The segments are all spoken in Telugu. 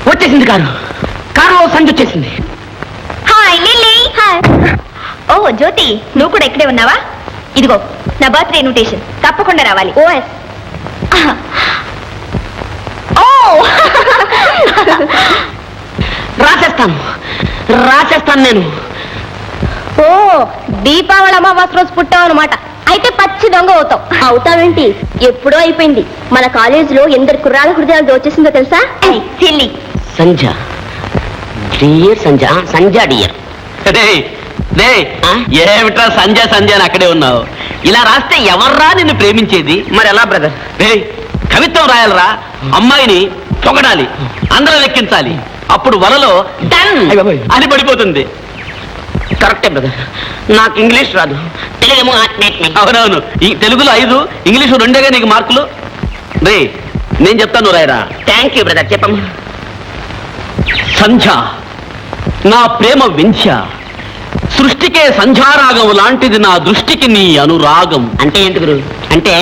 వచ్చేసింది కారులో సంజు వచ్చేసింది. Hi lily. హాయ్. ఓ జ్యోతి, నువ్వు కూడా ఇక్కడే ఉన్నావా? ఇదిగో నా బర్త్డే ఇన్విటేషన్, తప్పకుండా రావాలి. ఓఎస్. ఓ రాసేస్తాను నేను. ఓ దీపావళి అమావాస్య రోజు పుట్టావు అనమాట. అయితే పచ్చి దొంగ అవుతావు. అవుతావేంటి? ఎప్పుడో అయిపోయింది. మన కాలేజీలో ఎందరు కుర్రాల హృదయాలు దోచేసిందో తెలుసా? సిల్లీ. సంజ డియర్, సంజ డియర్. ఏమిట్రా సంజయ్ అని అక్కడే ఉన్నావు? ఇలా రాస్తే ఎవర్రా నిన్ను ప్రేమించేది? మరి ఎలా బ్రదర్? కవిత్వం రాయాలరా, అమ్మాయిని పొగడాలి, అందరూ లెక్కించాలి, అప్పుడు వలలో డన్ అని పడిపోతుంది. కరెక్టే బ్రదర్, నాకు ఇంగ్లీష్ రాదు, తెలుగేమో. అవునవును, ఈ తెలుగులో 5, ఇంగ్లీషు 2గా నీకు మార్కులు. రే నేను చెప్తాను రాయరా. థ్యాంక్ యూ బ్రదర్, చెప్పమ్మా. సంధ్య నా ప్రేమ వింధ్య, సృష్టికే సంధ్యారాగం లాంటిది నా దృష్టికి నీ అనురాగం. అంటే ఏంటి గురు? అంటే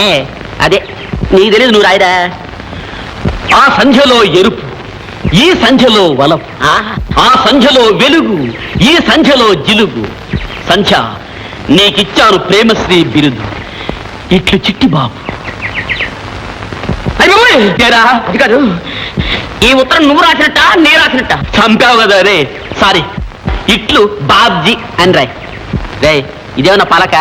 అదే నీకు తెలియదు, నువ్వు రాయరా. ఆ సంధ్యలో ఎరుపు, ఈ సంధ్యలో వలపు, ఆ సంధ్యలో వెలుగు, ఈ సంధ్యలో జిలుగు. సంధ్య నీకిచ్చాను ప్రేమశ్రీ బిరుదు, ఇట్లు చిట్టి బాబు. అది కాదు, ఈ ఉత్తరం నువ్వు రాసినట్ట నేను రాసినట్ట? చంపావు కదా రే. సారీ, ఇట్లు బాబ్జీ అని రాయ్. రే ఇదేమన్నా పలక?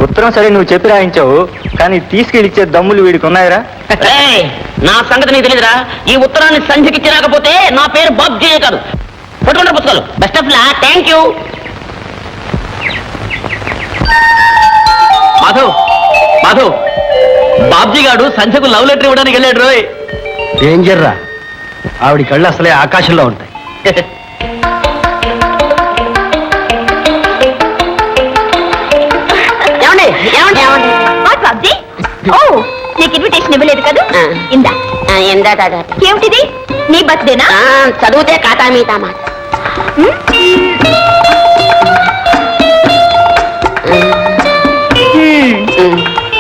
ఉత్తరం సరే నువ్వు చెప్పి రాయించావు, కానీ తీసుకెళ్ళిచ్చే దమ్ములు వీడికి ఉన్నాయరా? నా సంగతి నీకు తెలియదురా. ఈ ఉత్తరాన్ని సంధ్యకిచ్చి రాకపోతే నా పేరు బాబ్జీ కాదు. పట్టుకుంటారు పుస్తకాలు. Best of law. Thank you. Madhav, Babji గారు సంధ్యకు లవ్ లెటర్ ఇవ్వడానికి వెళ్ళాడు రోయ్. డేంజర్ రా, ఆవిడ కళ్ళు అసలే ఆకాశంలో ఉంటాయి. బాబ్జీ, ఓ నీకు ఇన్విటేషన్ ఇవ్వలేదు కదా? ఇందా. ఏమిటిది? నీ బర్త్డేనా? చదివితే కాతా మీతామా.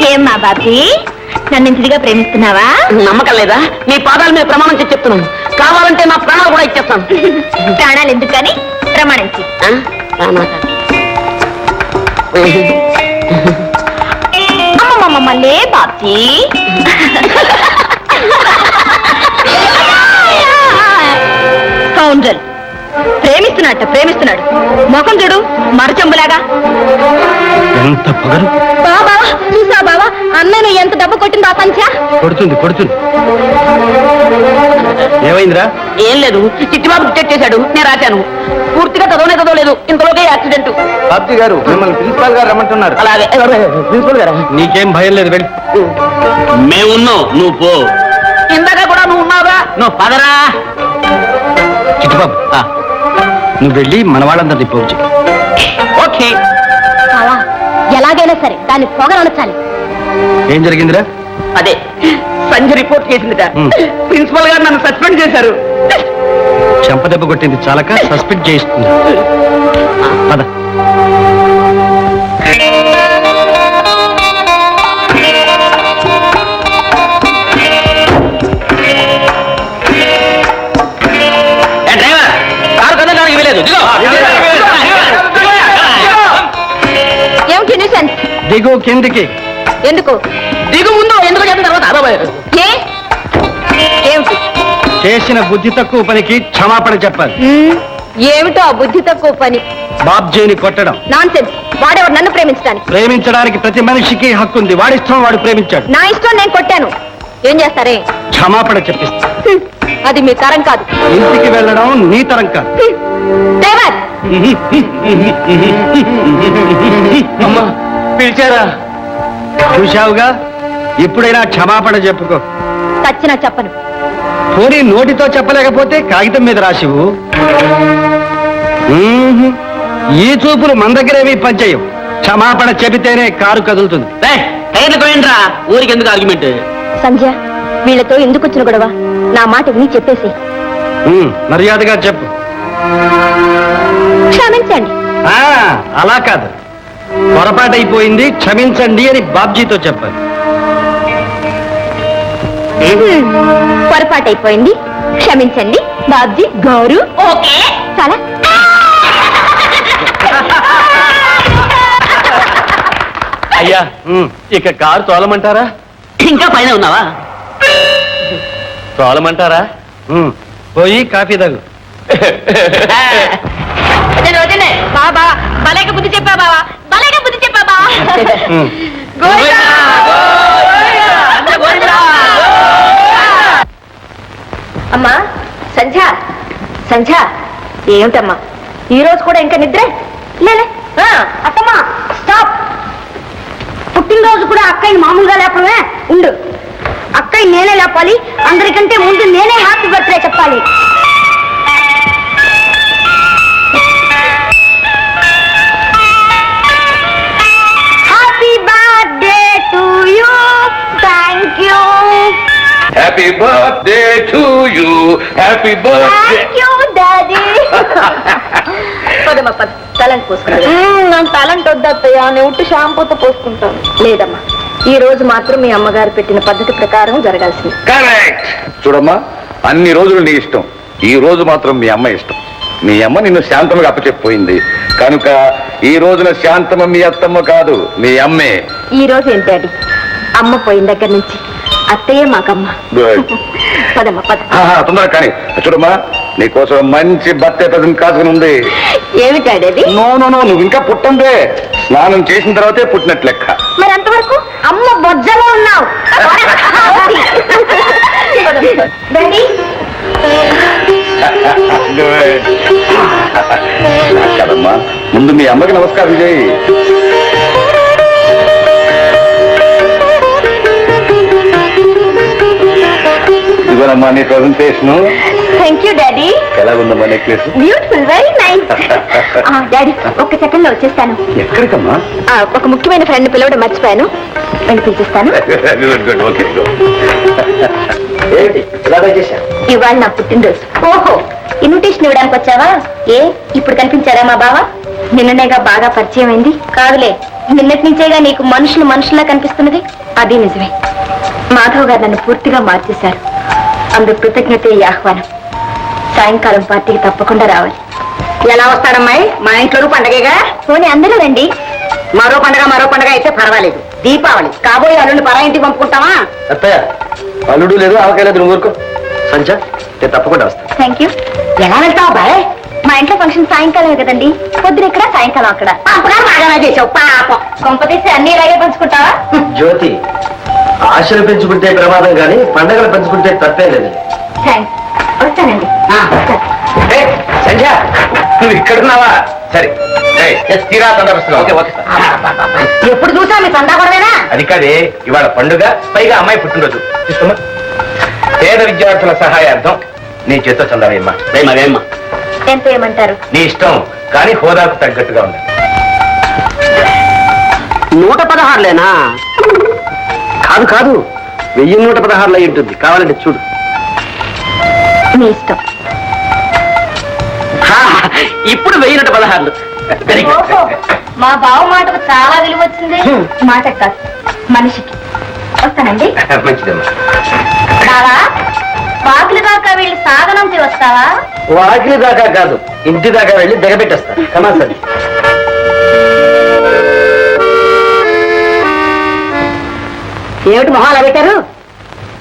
ఏమ్మా బాబ్జీ, నన్ను ఇంటిగా ప్రేమిస్తున్నావా? నమ్మకం లేదా? నీ పాదాల మీద ప్రమాణం చేసి చెప్తున్నాను. కావాలంటే నా ప్రాణాలు కూడా ఇచ్చేస్తాను. ప్రాణాలు ఎందుకని ప్రమాణించి. అమ్మమ్మమ్మలే బాబ్జీ. కౌంజల్ ప్రేమిస్తున్నాడు. మొఖం చూడు, మరచంబులాగా. ఎంత పొగరు! బాబా చూసా బావా, అన్నయ్య ఎంత డబ్బు కొట్టిందో ఆ సంఖ్య. కొడుతుంది. ఏమైందిరా? ఏం లేదు, చిట్టిబాబు డిటెక్ట్ చేశాడు, నేను రాశాను. పూర్తిగా చదవలేదు, ఇంతలోకే యాక్సిడెంట్. బాబ్జీ గారు మిమ్మల్ని ప్రిన్సిపాల్ గారు రమ్మంటున్నారు. అలాగే ప్రిన్సిపల్ గారు. నీకేం భయం లేదు, వెళ్ళి. మేమున్నావు, నువ్వు పో. ఇందాక కూడా నువ్వు ఉన్నావుగా. నువ్వు పదరా. చిట్టుబాబు, నువ్వు వెళ్ళి మన వాళ్ళందరినీ పోవచ్చు. ఓకే. ఎలాగైనా సరే దాన్ని పొగరనొచ్చాలి. ఏం జరిగిందిరా? అదే సంజయ్ రిపోర్ట్ చేసిందిట. ప్రిన్సిపల్ గారు నన్ను సస్పెండ్ చేశారు. చెంపదెబ్బ కొట్టింది చాలక సస్పెండ్ చేయిస్తుంది. పద. ఏమిటి న్యూసెన్స్? దిగు కిందికి. ఎందుకు? దిగు ముందు, ఎందుకు చేసిన తర్వాత ఏమిటి? చేసిన బుద్ధి తక్కువ పనికి క్షమాపణ చెప్పాలి. ఏమిటో ఆ బుద్ధి తక్కువ పని? బాబ్జీని కొట్టడం. నాన్సెన్స్. వాడేవాడు నన్ను ప్రేమించడానికి. ప్రేమించడానికి ప్రతి మనిషికి హక్కు ఉంది. వాడిష్టం వాడు ప్రేమించాడు. నా ఇష్టం నేను కొట్టాను. ఏం చేస్తారే? క్షమాపణ చెప్పిస్తా. అది మీ తరం కాదు. ఇంటికి వెళ్ళడం నీ తరం కాదు. అమ్మా పిలిచారా? చూశావుగా, ఎప్పుడైనా క్షమాపణ చెప్పుకో. చచ్చినా చెప్పను. పోనీ నోటితో చెప్పలేకపోతే కాగితం మీద రాసివు. ఈ చూపులు మన దగ్గరేమీ పనిచేయవు. క్షమాపణ చెబితేనే కారు కదులుతుంది. ఊరికి ఎందుకు ఆర్గ్యుమెంట్? సంధ్య, వీళ్ళతో ఎందుకు వచ్చిన గొడవ? నా మాట విని చెప్పేసి. మర్యాదగా చెప్పు. క్షమించండి. అలా కాదు, పొరపాటైపోయింది, క్షమించండి అని బాబ్జీతో చెప్పాలి. పొరపాటైపోయింది, క్షమించండి బాబ్జీ గారు. ఓకే చాలా. అయ్యా ఇక కారు తోలమంటారా? ఇంకా పైన ఉన్నావా? తోలమంటారా? పోయి కాఫీ తాగు. బాబా బలేక బుద్ధి చెప్పా బావా, బలేక బుద్ధి చెప్పా బావా. అమ్మా సంధ్య, సంధ్య ఏమిటమ్మా ఈ రోజు కూడా ఇంకా నిద్రే? లేలే అత్తమ్మా స్టాప్. పుట్టినరోజు కూడా అక్కయ్యని మామూలుగా లేపడమే. ఉండు, అక్కయ్య నేనే లేపాలి, అందరికంటే ముందు నేనే హ్యాపీ బర్త్డే చెప్పాలి. Happy birthday to you. Thank you. Happy birthday to you. Happy birthday. Thank you daddy. పదమ్మా పద, తలంటి పోసుకుంటా. నాకు తలంటి వద్దయ్యా, నేను ఉట్టి షాంపూతో పోసుకుంటాను. లేదమ్మా, ఈ రోజు మాత్రం మీ అమ్మగారు పెట్టిన పద్ధతి ప్రకారం జరగాల్సింది. కరెక్ట్. చూడమ్మా, అన్ని రోజులు నీ ఇష్టం, ఈ రోజు మాత్రం మీ అమ్మ ఇష్టం. మీ అమ్మ నిన్ను శాంతమ్మగా అప్పచెప్పిపోయింది కనుక ఈ రోజున శాంతమ్మ మీ అత్తమ్మ కాదు, మీ అమ్మే. ఈ రోజు ఏంటి డాడీ, అమ్మ పోయిన దగ్గర నుంచి అత్తయ్యే మాకమ్మ. గుడ్. పదమ్మా పద. తొందరగా కానీ. చూడమ్మా, నీకోసం మంచి బర్త్డే ప్రజెంట్ కాసుకుని ఉంది. ఏమి డాడీ? నో నో నో, నువ్వు ఇంకా పుట్టందే. స్నానం చేసిన తర్వాతే పుట్టినట్లు లెక్క. మరి అంతవరకు అమ్మ బొజ్జలో ఉన్నావు. డాడీ కదమ్మా, ముందు మీ అమ్మకి నమస్కారం చేయి. ఇదిగోనమ్మా నీ ప్రజెంటేషన్. Thank you daddy. ఎలా ఉందమ్మా necklace? Beautiful, very nice. Daddy ఒక్క సెకండ్ లో వచ్చేస్తాను. ఎక్కడికమ్మా? ఒక ముఖ్యమైన ఫ్రెండ్ పిలవడం మర్చిపోయాను, వెళ్ళి పిలిపిస్తాను. Good good, okay. ఏంటి ఇలా చేశా? ఇవాళ నా పుట్టినరోజు. ఓహో, ఇన్విటేషన్ ఇవ్వడానికి వచ్చావా? ఏ ఇప్పుడు కనిపించారా మా బావ? నిన్ననేగా బాగా పరిచయం అయింది. కాదులే, నిన్నటి నుంచేగా నీకు మనుషులు మనుషుల్లా కనిపిస్తున్నది. అది నిజమే. మాధవ్ గారు నన్ను పూర్తిగా మార్చేశారు. అందుకు కృతజ్ఞత ఈ ఆహ్వానం. సాయంకాలం పార్టీకి తప్పకుండా రావాలి. ఎలా వస్తాడమ్మాయి? మా ఇంట్లో పండగగా. పోనీ అందరూ రండి. మరో పండగ అయితే పర్వాలేదు. దీపావళి కాబోయే అల్లుని పరా ఇంటికి పంపుకుంటావా? అత్తయ్య, అల్లుడు లేదు ఆవకాయ లేదు, నువ్వు ఊరుకో. సంచ, నేను తప్పకుండా వస్తాను. Thank you. ఎలా వెళ్తావు బాయ్? మా ఇంట్లో ఫంక్షన్ సాయంకాలమే కదండి. పొద్దున ఇక్కడ, సాయంకాలం అక్కడ. బాగా చేసావు పాపం. కొంపతీసి అన్ని ఇలాగే పంచుకుంటావా? జ్యోతి, ఆశలు పెంచుకుంటే ప్రమాదం కానీ పండగలు పెంచుకుంటే తప్పే లేదు. థ్యాంక్స్, వస్తానండి. సంధ్య, నువ్వు ఇక్కడున్నావా? సరే, తీరా తొందరగా. Okay okay. ఎప్పుడు చూసా మీ సందా కూడానా? అది కాదే, ఇవాళ పండుగ, పైగా అమ్మాయి పుట్టినరోజు. చూస్తున్నా, పేద విద్యార్థుల సహాయార్థం నీ చేత చందావేమ్మా. మరేమ్మా? ఎంత ఏమంటారు? నీ ఇష్టం, కానీ హోదాకు తగ్గట్టుగా ఉంది. 116లేనా? కాదు కాదు, 1116 అయి ఉంటుంది. కావాలంటే చూడు. మీ ఇష్టం. ఇప్పుడు 1116. ఓహో, మా బావ మాటకు చాలా విలువ వచ్చింది. మాటకు కాదు, మనిషికి. వస్తానండి. మంచిదమ్మా. బావా, వాకిలి దాకా వెళ్ళి సాగనంపి వస్తావా? వాకిలి దాకా కాదు, ఇంటి దాకా వెళ్ళి దిగబెట్టేస్తా. కమా సరే. ఏమిటి మొహాలు పెట్టారు?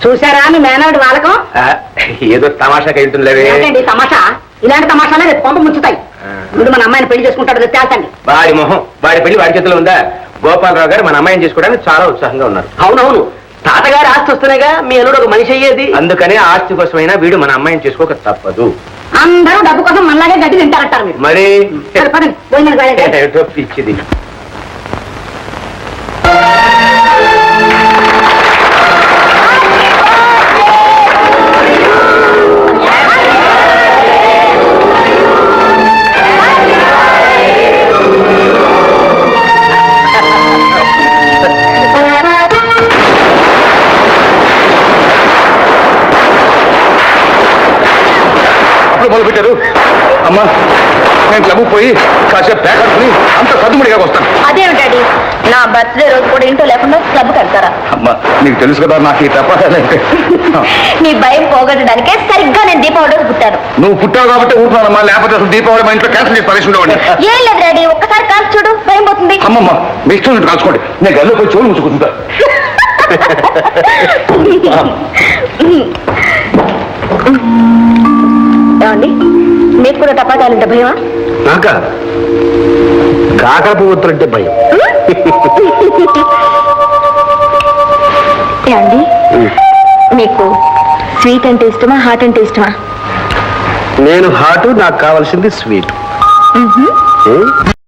చూసారా మీ మేనవుడి వాళ్ళకం? ఏదో తమాషాకి వెళ్తుండేవే. ఏంటండి తమాషా? ఇలాంటి తమాషాలే రేపు పంప ముంచుతాయి. ముందు మన అమ్మాయిని పెళ్లి చేసుకుంటాడు తేల్చండి. వాడి మొహం, వాడి పెళ్లి వాడి చేతిలో ఉందా? గోపాలరావు గారు మన అమ్మాయిని చేసుకోవడానికి చాలా ఉత్సాహంగా ఉన్నారు. అవునవును, తాతగారి ఆస్తి వస్తున్నాయిగా మీ అల్లుడు ఒక మనిషి అయ్యేది. అందుకనే ఆస్తి కోసమైనా వీడు మన అమ్మాయిని చేసుకోక తప్పదు. అందరూ డబ్బు కోసం మనలాగే గడ్డి తింటారంటారు మీరు. మరి సరే, పదండి, భోజనానికి వెళ్ళండి. ఏటో పిచ్చిది. మొదలు పెట్టారు. అమ్మా, నేను క్లబ్ పోయి కాసేపు ప్యాక్ అనుకుని అంత సద్దుముడిగా వస్తాను. అదేమిటండి డాడీ నా బర్త్డే రోజు కూడా ఇంట్లో లేకుండా క్లబ్ కడతారా? అమ్మా నీకు తెలుసు కదా నాకు ఈ తపాలంటే. నీ భయం పోగొట్టడానికే సరిగ్గా నేను దీపావళి రోజు పుట్టాను. నువ్వు పుట్టావు కాబట్టి ఊరుకున్నానమ్మా, లేకపోతే అసలు దీపావళి మా ఇంట్లో క్యాన్సిల్ చేసి పరేసి ఉండేవాడిని. ఏం లేదు డాడీ, ఒక్కసారి కాల్చి చూడు, భయం పోతుంది. అమ్మమ్మ మీ ఇష్టం నుండి కాల్చుకోండి, నేను గదిలో పోయి చెవులు ముసుకుంటా. ఏమండి, మీకు కూడా టపాకాయలంటే భయమా? నాక కాకర పువ్వుతులంటే భయం. ఏమండి, మీకు స్వీట్ అంటే ఇష్టమా, హాట్ అంటే ఇష్టమా? నేను హాటు, నాకు కావాల్సింది స్వీట్.